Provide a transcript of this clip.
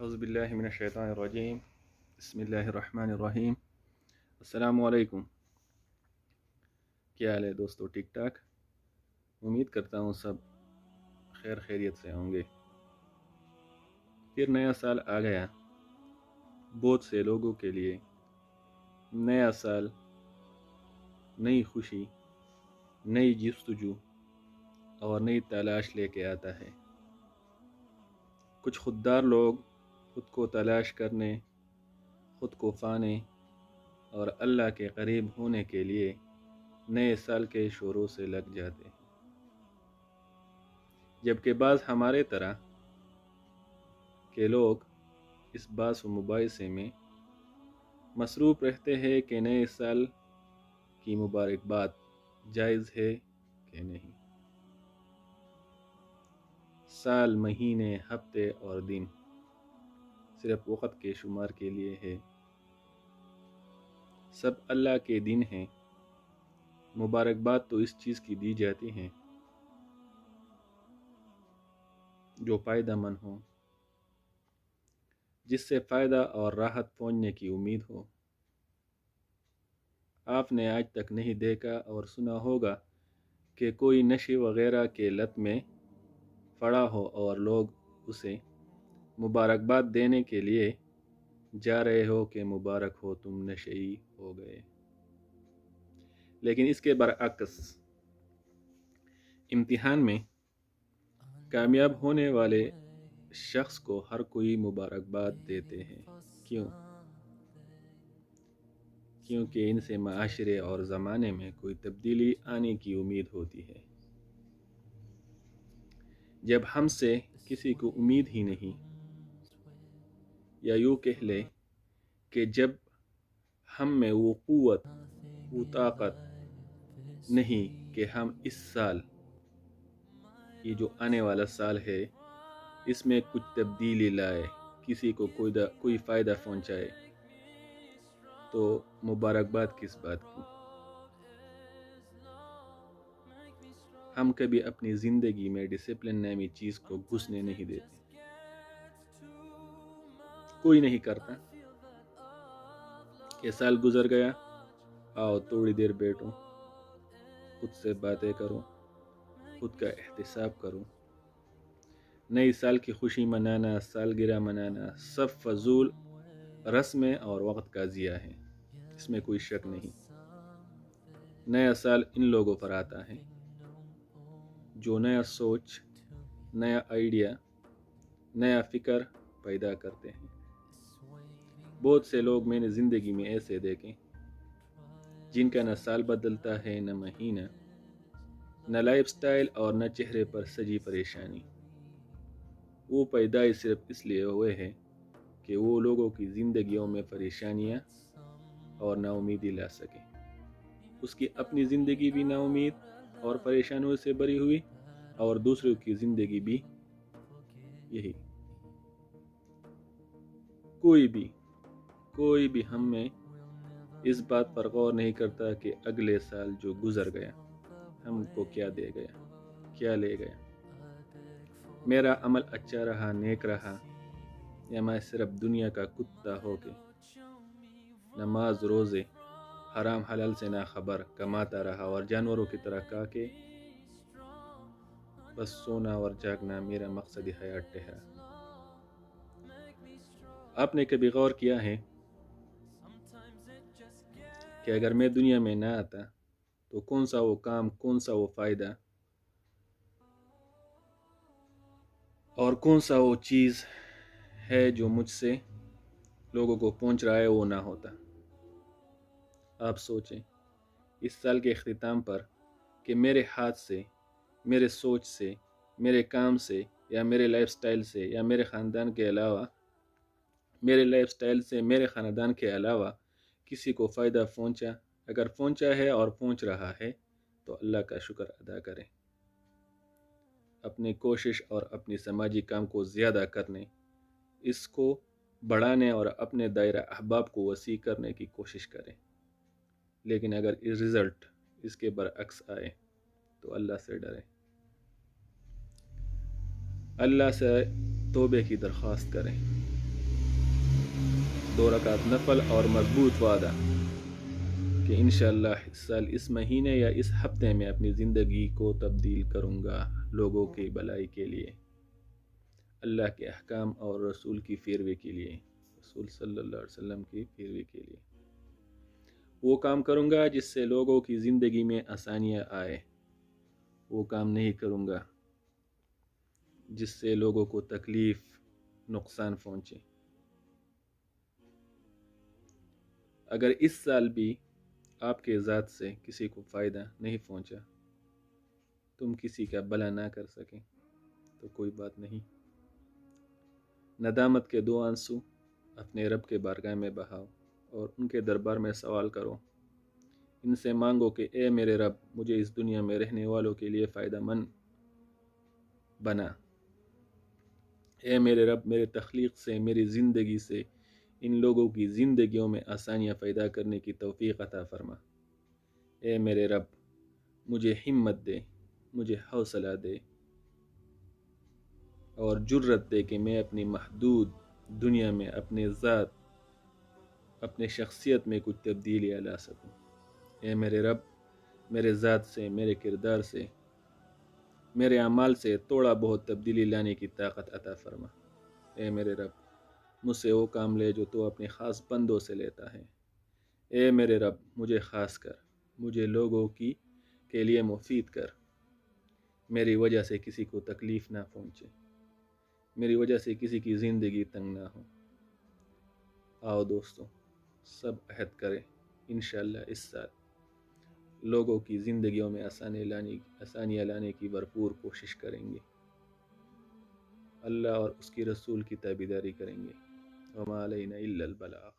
اعوذ باللہ من الشیطان الرجیم بسم اللہ الرحمن الرحیم۔ السلام علیکم، کیا حال ہے دوستو؟ ٹھیک ٹھاک؟ امید کرتا ہوں سب خیر خیریت سے ہوں گے۔ پھر نیا سال آ گیا۔ بہت سے لوگوں کے لیے نیا سال نئی خوشی، نئی جستجو اور نئی تلاش لے کے آتا ہے۔ کچھ خوددار لوگ خود کو تلاش کرنے، خود کو پانے اور اللہ کے قریب ہونے کے لیے نئے سال کے شروع سے لگ جاتے ہیں، جبکہ بعض ہمارے طرح کے لوگ اس باعث و مباحثے میں مصروف رہتے ہیں کہ نئے سال کی مبارکباد جائز ہے کہ نہیں۔ سال، مہینے، ہفتے اور دن صرف وقت کے شمار کے لیے ہے۔ سب اللہ کے دن ہیں۔ مبارکباد تو اس چیز کی دی جاتی ہے جو فائدہ مند ہو، جس سے فائدہ اور راحت پہنچنے کی امید ہو۔ آپ نے آج تک نہیں دیکھا اور سنا ہوگا کہ کوئی نشے وغیرہ کے لت میں پڑا ہو اور لوگ اسے مبارکباد دینے کے لیے جا رہے ہو کہ مبارک ہو، تم نشئی ہو گئے۔ لیکن اس کے برعکس امتحان میں کامیاب ہونے والے شخص کو ہر کوئی مبارکباد دیتے ہیں۔ کیونکہ ان سے معاشرے اور زمانے میں کوئی تبدیلی آنے کی امید ہوتی ہے۔ جب ہم سے کسی کو امید ہی نہیں، یا یوں کہہ لے کہ جب ہم میں وہ قوت، وہ طاقت نہیں کہ ہم اس سال، یہ جو آنے والا سال ہے، اس میں کچھ تبدیلی لائے، کسی کو کوئی فائدہ پہنچائے، تو مبارکباد کس بات کی؟ ہم کبھی اپنی زندگی میں ڈسپلن نامی چیز کو گھسنے نہیں دیتے۔ کوئی نہیں کرتا کہ سال گزر گیا، آؤ تھوڑی دیر بیٹھو، خود سے باتیں کرو، خود کا احتساب کرو۔ نئی سال کی خوشی منانا، سالگرہ منانا سب فضول رسمیں اور وقت کا ضیاع ہے، اس میں کوئی شک نہیں۔ نیا سال ان لوگوں پر آتا ہے جو نیا سوچ، نیا آئیڈیا، نیا فکر پیدا کرتے ہیں۔ بہت سے لوگ میں نے زندگی میں ایسے دیکھے جن کا نہ سال بدلتا ہے، نہ مہینہ، نہ لائف سٹائل اور نہ چہرے پر سجی پریشانی۔ وہ پیدائش صرف اس لیے ہوئے ہیں کہ وہ لوگوں کی زندگیوں میں پریشانیاں اور نا امیدی لا سکے۔ اس کی اپنی زندگی بھی نا امید اور پریشانیوں سے بری ہوئی، اور دوسروں کی زندگی بھی یہی۔ کوئی بھی ہم میں اس بات پر غور نہیں کرتا کہ اگلے سال جو گزر گیا ہم کو کیا دے گیا، کیا لے گیا۔ میرا عمل اچھا رہا، نیک رہا، یا میں صرف دنیا کا کتا ہو کے نماز روزے حرام حلال سے نہ خبر کماتا رہا اور جانوروں کی طرح کہا کہ بس سونا اور جاگنا میرا مقصد حیات ٹھہرا۔ آپ نے کبھی غور کیا ہے کہ اگر میں دنیا میں نہ آتا تو کون سا وہ کام، کون سا وہ فائدہ اور کون سا وہ چیز ہے جو مجھ سے لوگوں کو پہنچ رہا ہے وہ نہ ہوتا؟ آپ سوچیں اس سال کے اختتام پر کہ میرے ہاتھ سے، میرے سوچ سے، میرے کام سے، یا میرے لائف سٹائل سے، یا میرے خاندان کے علاوہ، میرے لائف سٹائل سے میرے خاندان کے علاوہ کسی کو فائدہ پہنچا؟ اگر پہنچا ہے اور پہنچ رہا ہے تو اللہ کا شکر ادا کریں۔ اپنی کوشش اور اپنی سماجی کام کو زیادہ کرنے، اس کو بڑھانے اور اپنے دائرہ احباب کو وسیع کرنے کی کوشش کریں۔ لیکن اگر رزلٹ اس کے برعکس آئے تو اللہ سے ڈریں، اللہ سے توبے کی درخواست کریں۔ 2 رکعت نفل اور مضبوط وعدہ کہ انشاءاللہ اس سال اس مہینے یا اس ہفتے میں اپنی زندگی کو تبدیل کروں گا لوگوں کی بھلائی کے لیے، اللہ کے احکام اور رسول کی پیروی کے لیے، رسول صلی اللہ علیہ وسلم کی پیروی کے لیے۔ وہ کام کروں گا جس سے لوگوں کی زندگی میں آسانیاں آئے، وہ کام نہیں کروں گا جس سے لوگوں کو تکلیف نقصان پہنچے۔ اگر اس سال بھی آپ کے ذات سے کسی کو فائدہ نہیں پہنچا، تم کسی کا بھلا نہ کر سکیں تو کوئی بات نہیں، ندامت کے 2 آنسو اپنے رب کے بارگاہ میں بہاؤ اور ان کے دربار میں سوال کرو، ان سے مانگو کہ اے میرے رب مجھے اس دنیا میں رہنے والوں کے لیے فائدہ مند بنا، اے میرے رب میرے تخلیق سے، میری زندگی سے ان لوگوں کی زندگیوں میں آسانیاں پیدا کرنے کی توفیق عطا فرما، اے میرے رب مجھے ہمت دے، مجھے حوصلہ دے اور جرت دے کہ میں اپنی محدود دنیا میں اپنے ذات، اپنے شخصیت میں کچھ تبدیلیاں لا سکوں، اے میرے رب میرے ذات سے، میرے کردار سے، میرے اعمال سے تھوڑا بہت تبدیلی لانے کی طاقت عطا فرما، اے میرے رب مجھ سے وہ کام لے جو تو اپنے خاص بندوں سے لیتا ہے، اے میرے رب مجھے خاص کر، مجھے لوگوں کے لیے مفید کر، میری وجہ سے کسی کو تکلیف نہ پہنچے، میری وجہ سے کسی کی زندگی تنگ نہ ہو۔ آؤ دوستو سب عہد کریں انشاءاللہ اس سال لوگوں کی زندگیوں میں آسانیاں لانے کی بھرپور کوشش کریں گے، اللہ اور اس کی رسول کی تابعداری کریں گے، وما علینا الا البلاغ۔